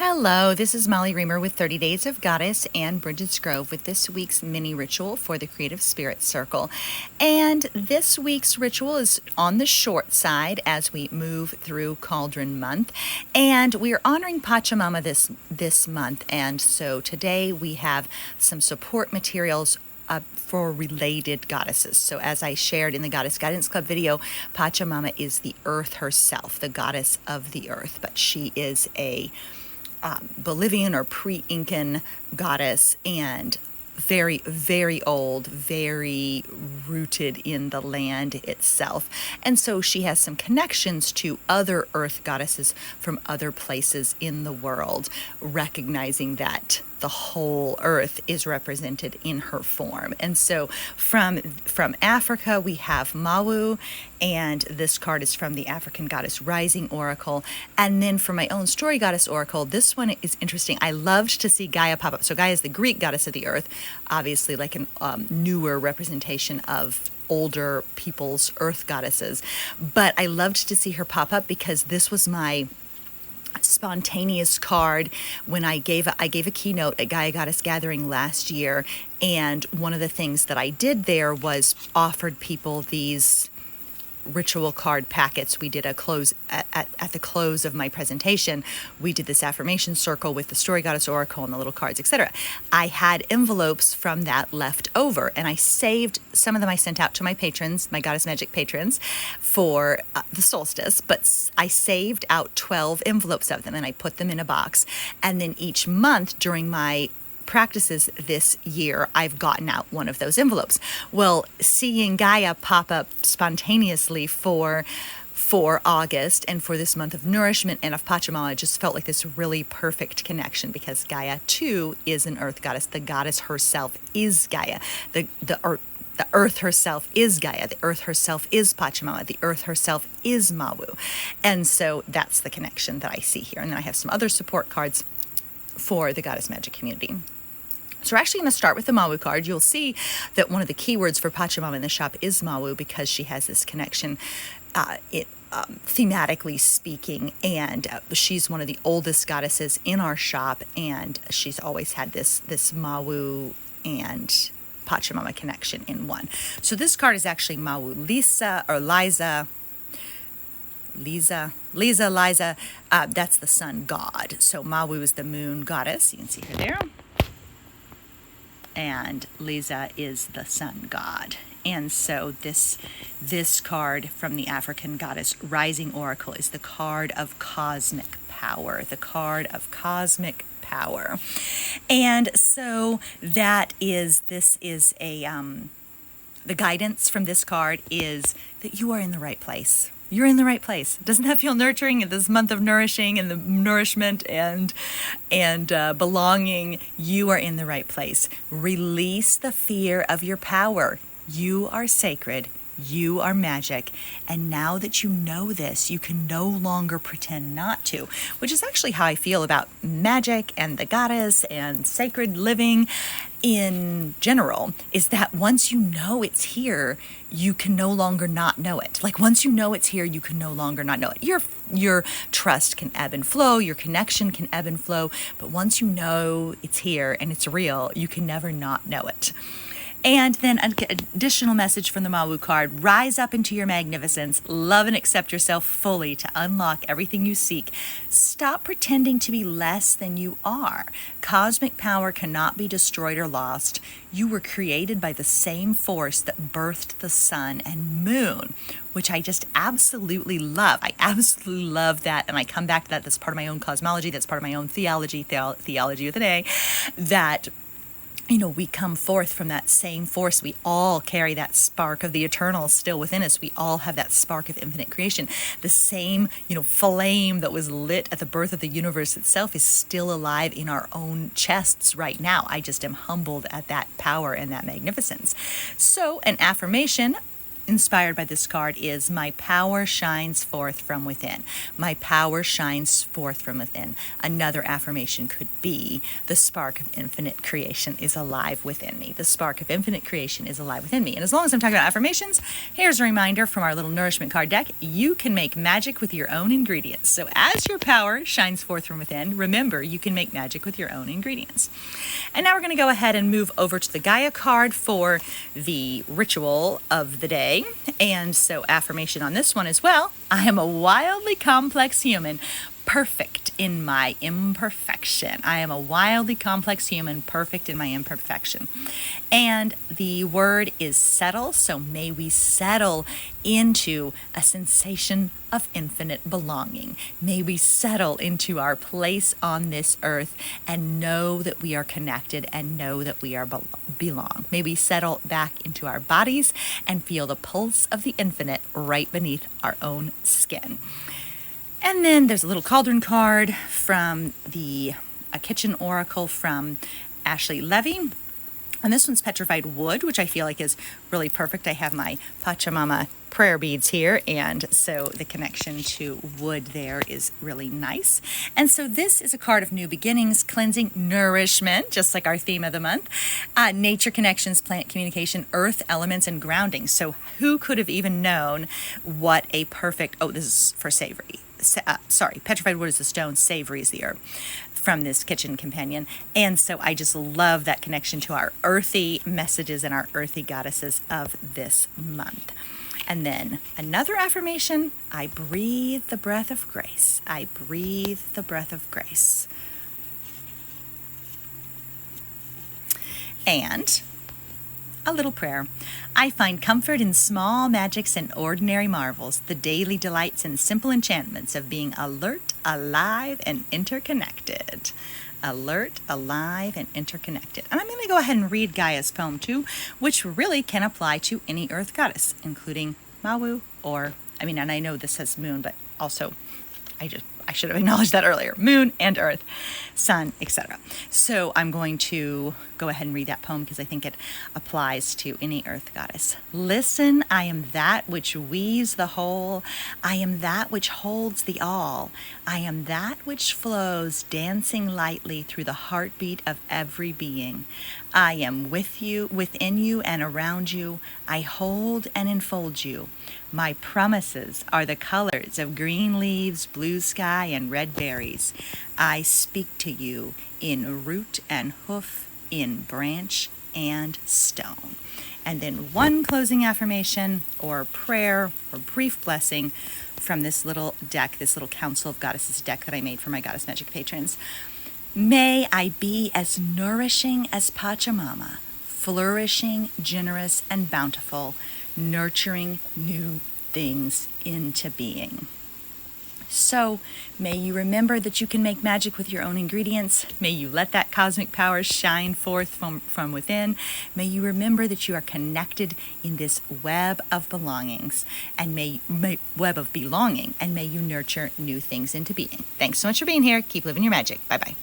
Hello, this is Molly Reamer with 30 Days of Goddess and Bridget's Grove with this week's mini ritual for the Creative Spirit Circle. And this week's ritual is on the short side as we move through Cauldron Month. And we are honoring Pachamama this month. And so today we have some support materials for related goddesses. So as I shared in the Goddess Guidance Club video, Pachamama is the earth herself, the goddess of the earth, but she is a Bolivian or pre-Incan goddess and very, very old, very rooted in the land itself. And so she has some connections to other earth goddesses from other places in the world, recognizing that the whole earth is represented in her form. And so from Africa, we have Mawu, and this card is from the African Goddess Rising Oracle. And then for my own Story Goddess Oracle, this one is interesting. I loved to see Gaia pop up. So Gaia is the Greek goddess of the earth, obviously like a newer representation of older people's earth goddesses. But I loved to see her pop up because this was my spontaneous card when I gave a keynote at Gaia Goddess Gathering last year, and one of the things that I did there was offered people these ritual card packets. We did a close at the close of my presentation. We did this affirmation circle with the Story Goddess Oracle and the little cards, etc. I had envelopes from that left over, and I saved some of them. I sent out to my patrons, my Goddess Magic patrons, for the solstice, but I saved out 12 envelopes of them, and I put them in a box. And then each month during my practices this year, I've gotten out one of those envelopes. Well, seeing Gaia pop up spontaneously for August and for this month of nourishment and of Pachamama, just felt like this really perfect connection, because Gaia too is an earth goddess. The goddess herself is Gaia. The earth herself is Gaia. The earth herself is Pachamama. The earth herself is Mawu. And so that's the connection that I see here. And then I have some other support cards for the Goddess Magic community. So we're actually going to start with the Mawu card. You'll see that one of the keywords for Pachamama in the shop is Mawu, because she has this connection, thematically speaking, and she's one of the oldest goddesses in our shop, and she's always had this Mawu and Pachamama connection in one. So this card is actually Mawu Lisa, or Liza. Liza, that's the sun god. So Mawu is the moon goddess. You can see her there. And Liza is the sun god. And so this card from the African Goddess Rising Oracle is the card of cosmic power. The card of cosmic power. And so the guidance from this card is that you are in the right place. You're in the right place. Doesn't that feel nurturing in this month of nourishing and the nourishment and belonging? You are in the right place. Release the fear of your power. You are sacred. You are magic. And now that you know this, you can no longer pretend not to, which is actually how I feel about magic and the goddess and sacred living in general, is that once you know it's here, you can no longer not know it. Like once you know it's here, you can no longer not know it. Your trust can ebb and flow, your connection can ebb and flow, but once you know it's here and it's real, you can never not know it. And then an additional message from the Mawu card: rise up into your magnificence, love and accept yourself fully to unlock everything you seek. Stop pretending to be less than you are. Cosmic power cannot be destroyed or lost. You were created by the same force that birthed the sun and moon, which I just absolutely love. I absolutely love that. And I come back to that. That's part of my own cosmology. That's part of my own theology of the day, that we come forth from that same force. We all carry that spark of the eternal still within us. We all have that spark of infinite creation. The same, flame that was lit at the birth of the universe itself is still alive in our own chests right now. I just am humbled at that power and that magnificence. So an affirmation inspired by this card is my power shines forth from within. My power shines forth from within. Another affirmation could be the spark of infinite creation is alive within me. The spark of infinite creation is alive within me. And as long as I'm talking about affirmations, here's a reminder from our little nourishment card deck. You can make magic with your own ingredients. So as your power shines forth from within, remember you can make magic with your own ingredients. And now we're going to go ahead and move over to the Gaia card for the ritual of the day. And so affirmation on this one as well. I am a wildly complex human, perfect in my imperfection. I am a wildly complex human, perfect in my imperfection. And the word is settle. So may we settle into a sensation of infinite belonging. May we settle into our place on this earth and know that we are connected and know that we are belong. May we settle back into our bodies and feel the pulse of the infinite right beneath our own skin. And then there's a little cauldron card from a kitchen oracle from Ashley Levy. And this one's petrified wood, which I feel like is really perfect. I have my Pachamama prayer beads here, and so the connection to wood there is really nice. And so this is a card of new beginnings, cleansing, nourishment, just like our theme of the month, nature connections, plant communication, earth elements, and grounding. So who could have even known what a perfect, this is for savory. Petrified wood is the stone, savory is the herb from this kitchen companion. And so I just love that connection to our earthy messages and our earthy goddesses of this month. And then another affirmation, I breathe the breath of grace. I breathe the breath of grace. And a little prayer. I find comfort in small magics and ordinary marvels, the daily delights and simple enchantments of being alert, alive, and interconnected. Alert, alive, and interconnected. And I'm going to go ahead and read Gaia's poem too, which really can apply to any earth goddess, including Mawu and I know this says moon, but also I should have acknowledged that earlier. Moon and earth, sun, etc. So I'm going to go ahead and read that poem because I think it applies to any earth goddess. Listen, I am that which weaves the whole. I am that which holds the all. I am that which flows dancing lightly through the heartbeat of every being. I am with you, within you, and around you. I hold and enfold you. My promises are the colors of green leaves, blue sky, and red berries. I speak to you in root and hoof, in branch and stone. And then one closing affirmation or prayer or brief blessing from this little deck, this little Council of Goddesses deck that I made for my Goddess Magic patrons. May I be as nourishing as Pachamama, flourishing, generous, and bountiful, nurturing new things into being. So may you remember that you can make magic with your own ingredients. May you let that cosmic power shine forth from within. May you remember that you are connected in this web of belongings and may web of belonging, and may you nurture new things into being. Thanks so much for being here. Keep living your magic. Bye-bye.